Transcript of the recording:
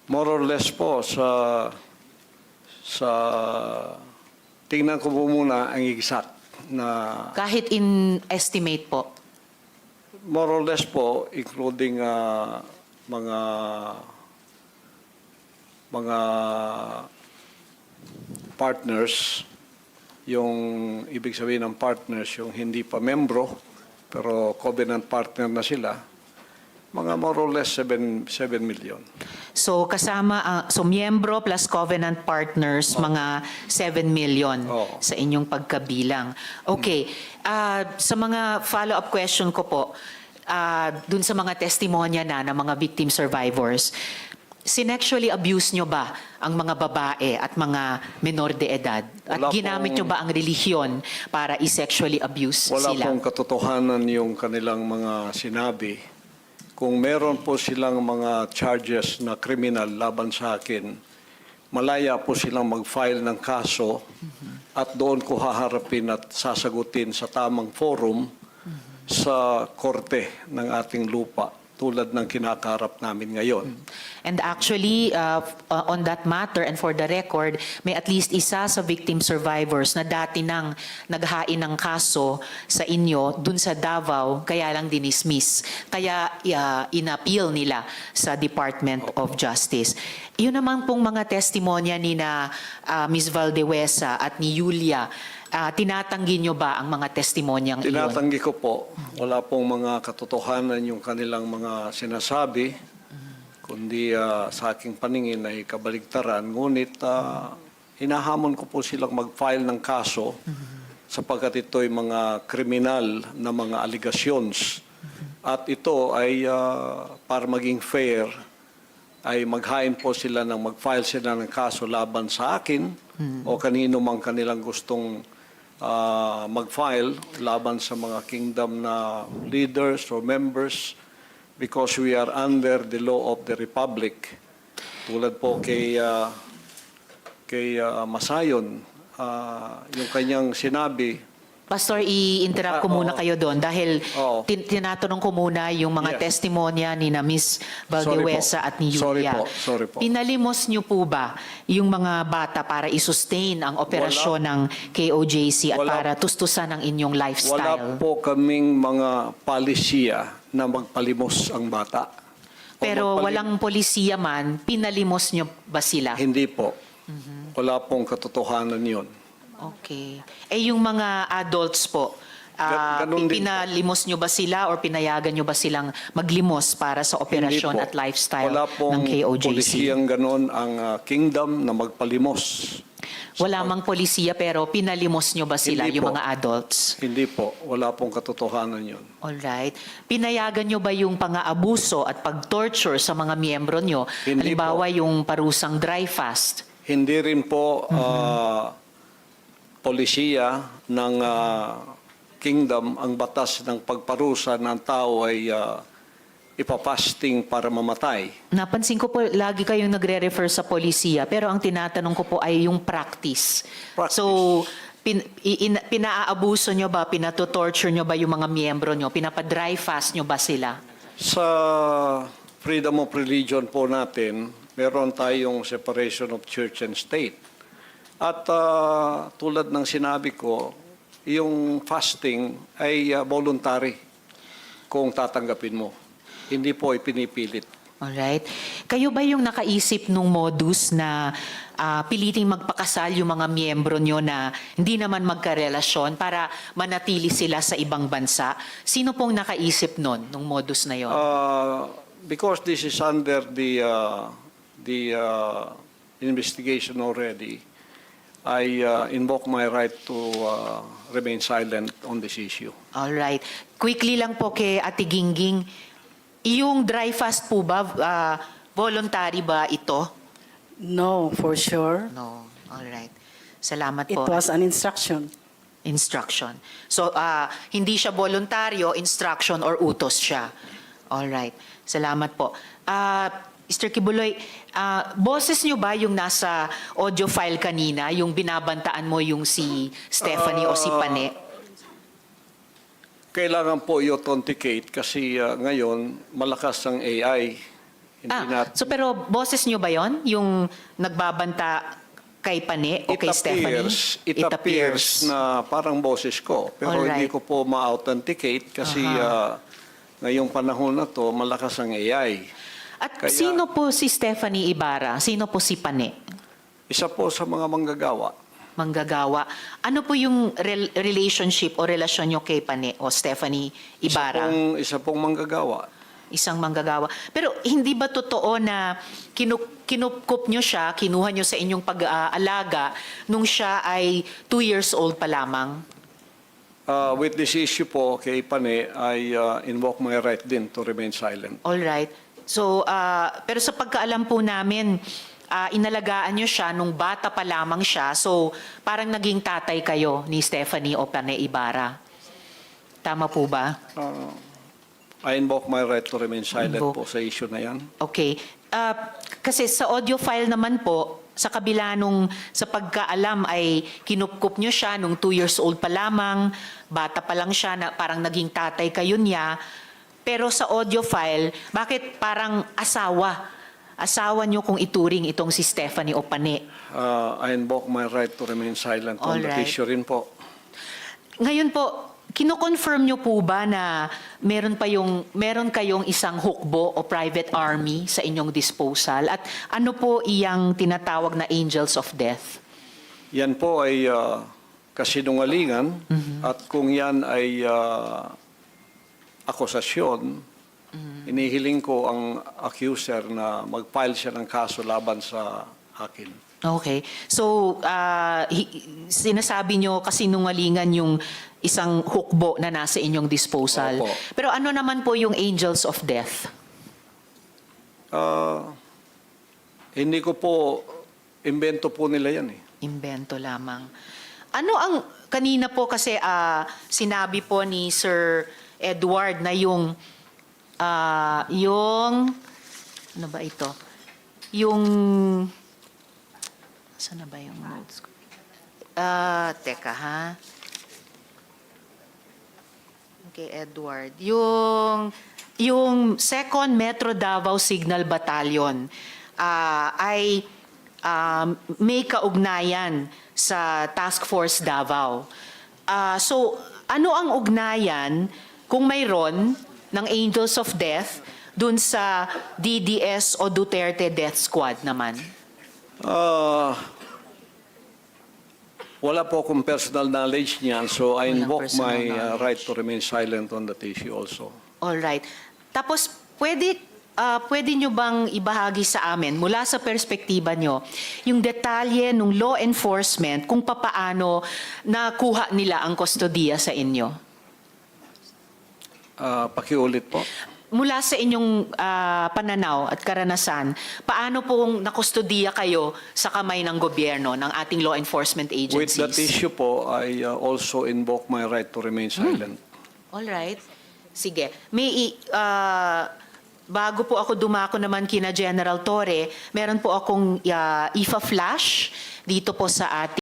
More or less po sa tingnan ko po muna ang exact na Kahit in estimate po. more or less po including mga partners, yung ibig sabihin ng partners yung hindi pa membro pero covenant partner na sila, mga more or less 7 million. So kasama, so miyembro plus covenant partners, mga 7 million Oo. sa inyong pagkabilang. Okay, sa mga follow-up question ko po, dun sa mga testimonya ng mga victim survivors, sinexually abuse nyo ba ang mga babae at mga menor de edad? At Wala ginamit nyo ba ang relihiyon para i-sexually abuse Wala sila? pong katotohanan yung kanilang mga sinabi. Kung meron po silang mga charges na criminal laban sa akin, malaya po silang mag-file ng kaso at doon ko haharapin at sasagutin sa tamang forum sa korte ng ating lupa tulad ng kinakaharap namin ngayon. And actually, on that matter and for the record, may at least isa sa victim survivors na dati nang naghain ng kaso sa inyo dun sa Davao, kaya lang dinismiss. Kaya inappeal nila sa Department of Justice. Yun naman pong mga testimonya ni na Ms. Valdewesa at ni Julia, tinatanggi nyo ba ang mga testimonyang iyon? Tinatanggi ko po, wala pong mga katotohanan yung kanilang mga sinasabi, kundi sa aking paningin ay kabaligtaran. Ngunit hinahamon ko po silang mag-file ng kaso sapagkat ito'y mga kriminal na mga allegations. At ito ay para maging fair, ay maghain po sila ng mag-file sila ng kaso laban sa akin o kanino mang kanilang gustong mag-file laban sa mga kingdom na leaders or members because we are under the law of the Republic. Tulad po kay Masayon, yung kanyang sinabi, Pastor, i-interrupt ko muna oo. kayo doon dahil Oo. tinatanong ko muna yung mga Yes. testimonya ni na Ms. Valdewesa at ni Sorry Julia. Sorry po. Pinalimos niyo po ba yung mga bata para i-sustain ang operasyon ng KOJC at Wala. para tustusan ang inyong Wala lifestyle? po kaming mga palisiya na magpalimos ang bata. O Pero magpalim- walang polisiya man, pinalimos niyo ba sila? Hindi po. Wala pong katotohanan yun. Okay. Eh yung mga adults po, Ganun din po. pinalimos nyo ba sila or pinayagan nyo ba silang maglimos para sa operasyon Hindi po. at lifestyle Wala pong ng KOJC? polisiyang ganon ang kingdom na magpalimos. Wala mang polisiya pero pinalimos nyo ba sila, Hindi yung po. mga adults? Hindi po. Wala pong katotohanan yun. Alright. Pinayagan nyo ba yung pang-aabuso at pag-torture sa mga miyembro nyo? Hindi Halimbawa yung parusang dry fast. Hindi rin po polisiya ng kingdom ang batas ng pagparusa ng tao ay ipapasting para mamatay. Napansin ko po, lagi kayong nagre-refer sa polisiya, pero ang tinatanong ko po ay yung practice. Practice. So, pinaabuso nyo ba, pinatotorture nyo ba yung mga miyembro nyo? Pinapa-dry fast nyo ba sila? Sa freedom of religion po natin, meron tayong separation of church and state. At tulad ng sinabi ko, yung fasting ay voluntary kung tatanggapin mo. Hindi po ipinipilit. Alright. Kayo ba yung nakaisip nung modus na piliting magpakasal yung mga miyembro nyo na hindi naman magkarelasyon para manatili sila sa ibang bansa? Sino pong nakaisip nun, nung modus na yon? Because this is under the investigation already, I invoke my right to remain silent on this issue. Alright. Quickly lang po kay Ate Gingging, yung dry fast po ba, voluntary ba ito? No, for sure. No. Alright. Salamat It po. was an instruction. Instruction. So, hindi siya voluntaryo, instruction or utos siya. Alright. Salamat po. Mr. Kibuloy, boses nyo ba yung nasa audio file kanina, yung binabantaan mo yung si Stephanie o si Pane? Kailangan po i-authenticate kasi ngayon malakas ang AI. So pero boses nyo ba yon yung nagbabanta kay Pane o kay Stephanie? It appears na parang boses ko. Pero Alright. hindi ko po ma-authenticate kasi ngayong panahon na to, malakas ang AI. At Kaya- sino po si Stephanie Ibarra? Sino po si Pane? Isa po sa mga manggagawa. Manggagawa. Ano po yung relationship o relasyon nyo kay Pane o Stephanie Ibarra? Isa pong manggagawa. Isang manggagawa. Pero hindi ba totoo na kinupkup nyo siya, kinuha nyo sa inyong pag-aalaga nung siya ay 2 years old pa lamang? With this issue po kay Pane, I invoke my right din to remain silent. All right. So, pero sa pagkaalam po namin, inalagaan nyo siya nung bata pa lamang siya. So, parang naging tatay kayo ni Stephanie o Pane Ibarra. Tama po ba? I invoke my right to remain silent Invoke. po sa issue na yan. Okay. Kasi sa audio file naman po, sa kabila nung sa pagkaalam ay kinupkup nyo siya nung 2 years old pa lamang, bata pa lang siya, na parang naging tatay kayo niya. Pero sa audio file, bakit parang asawa? Asawa nyo kung ituring itong si Stephanie o Pane. I invoke my right to remain silent on that Alright. issue rin po. Ngayon po, kino-confirm nyo po ba na meron kayong isang hukbo o private army sa inyong disposal? At ano po iyang tinatawag na angels of death? Yan po ay kasinungalingan at kung yan ay akusasyon, inihiling ko ang accuser na mag-file siya ng kaso laban sa akin. Okay. So, sinasabi nyo kasinungalingan yung isang hukbo na nasa inyong disposal. Opo. Pero ano naman po yung angels of death? Hindi ko po, imbento po nila yan eh. Imbento lamang. Ano ang, kanina po kasi sinabi po ni Sir Edward na yung, ano ba ito? Yung, saan na ba yung notes ko? Teka ha. Okay, Edward. Yung 2nd Metro Davao Signal Battalion ay may kaugnayan sa Task Force Davao. So, ano ang ugnayan kung mayroon ng Angels of Death dun sa DDS o Duterte Death Squad naman? Wala po akong personal knowledge niyan, so I Walang invoke personal my knowledge. right to remain silent on that issue also. All right. Tapos, pwede nyo bang ibahagi sa amin, mula sa perspektiba nyo, yung detalye ng law enforcement kung papaano nakuha nila ang kustodiya sa inyo? Pakiulit po. Mula sa inyong pananaw at karanasan, paano pong nakustodiya kayo sa kamay ng gobyerno, ng ating law enforcement With agencies? that issue po, I also invoke my right to remain silent. All right. Sige. Bago po ako dumako naman kina General Torre, meron po akong IFA flash dito po sa ating